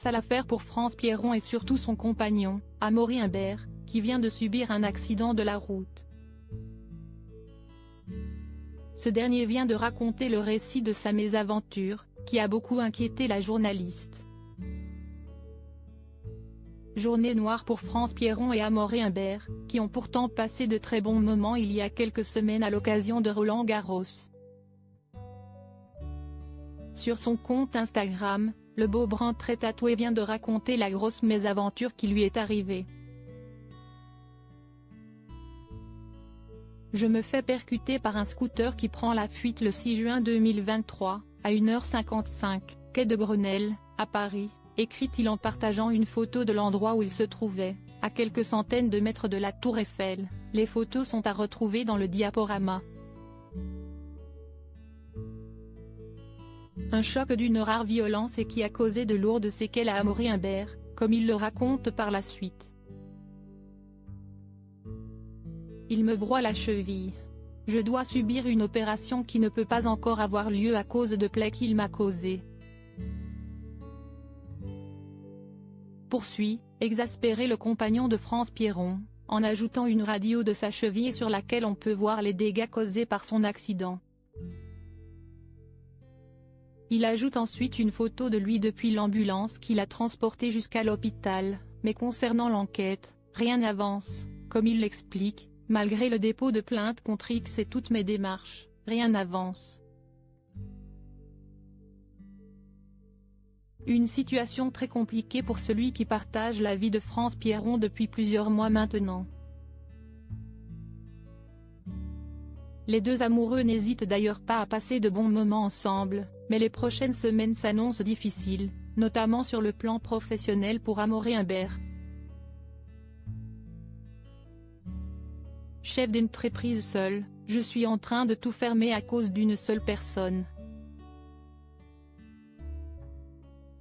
Sale affaire pour France Pierron et surtout son compagnon, Amaury Imbert, qui vient de subir un accident de la route. Ce dernier vient de raconter le récit de sa mésaventure, qui a beaucoup inquiété la journaliste. Journée noire pour France Pierron et Amaury Imbert, qui ont pourtant passé de très bons moments il y a quelques semaines à l'occasion de Roland-Garros. Sur son compte Instagram, le beau brun très tatoué vient de raconter la grosse mésaventure qui lui est arrivée. Je me fais percuter par un scooter qui prend la fuite le 6 juin 2023, à 1h55, quai de Grenelle, à Paris, écrit-il en partageant une photo de l'endroit où il se trouvait, à quelques centaines de mètres de la Tour Eiffel. Les photos sont à retrouver dans le diaporama. Un choc d'une rare violence et qui a causé de lourdes séquelles à Amaury Imbert, comme il le raconte par la suite. Il me broie la cheville. Je dois subir une opération qui ne peut pas encore avoir lieu à cause de plaies qu'il m'a causées. Poursuit, exaspéré le compagnon de France Pierron, en ajoutant une radio de sa cheville sur laquelle on peut voir les dégâts causés par son accident. Il ajoute ensuite une photo de lui depuis l'ambulance qui l'a transporté jusqu'à l'hôpital, mais concernant l'enquête, rien n'avance, comme il l'explique, malgré le dépôt de plainte contre X et toutes mes démarches, rien n'avance. Une situation très compliquée pour celui qui partage la vie de France Pierron depuis plusieurs mois maintenant. Les deux amoureux n'hésitent d'ailleurs pas à passer de bons moments ensemble, mais les prochaines semaines s'annoncent difficiles, notamment sur le plan professionnel pour Amaury Imbert. Chef d'entreprise seul, je suis en train de tout fermer à cause d'une seule personne.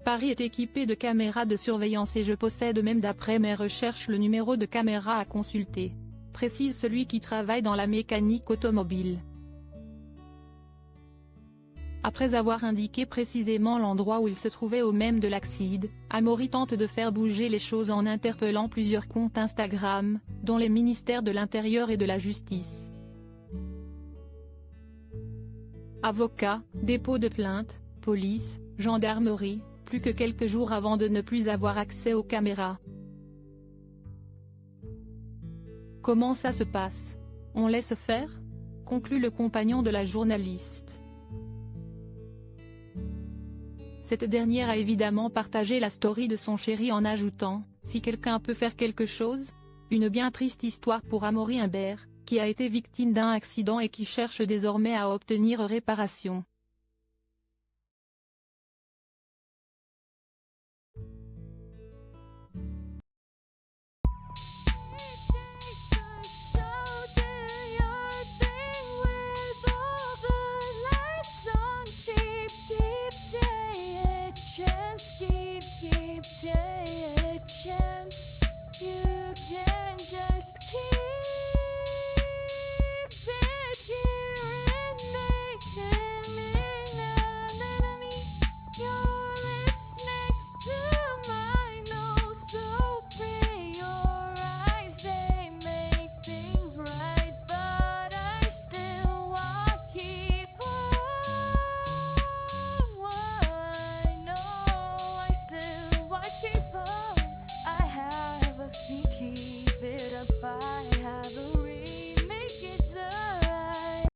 Paris est équipé de caméras de surveillance et je possède même d'après mes recherches le numéro de caméra à consulter, précise celui qui travaille dans la mécanique automobile. Après avoir indiqué précisément l'endroit où il se trouvait au même de l'accident, Amaury tente de faire bouger les choses en interpellant plusieurs comptes Instagram, dont les ministères de l'Intérieur et de la Justice. Avocats, dépôt de plainte, police, gendarmerie, plus que quelques jours avant de ne plus avoir accès aux caméras. Comment ça se passe? On laisse faire? Conclut le compagnon de la journaliste. Cette dernière a évidemment partagé la story de son chéri en ajoutant « Si quelqu'un peut faire quelque chose ?» Une bien triste histoire pour Amaury Imbert, qui a été victime d'un accident et qui cherche désormais à obtenir réparation.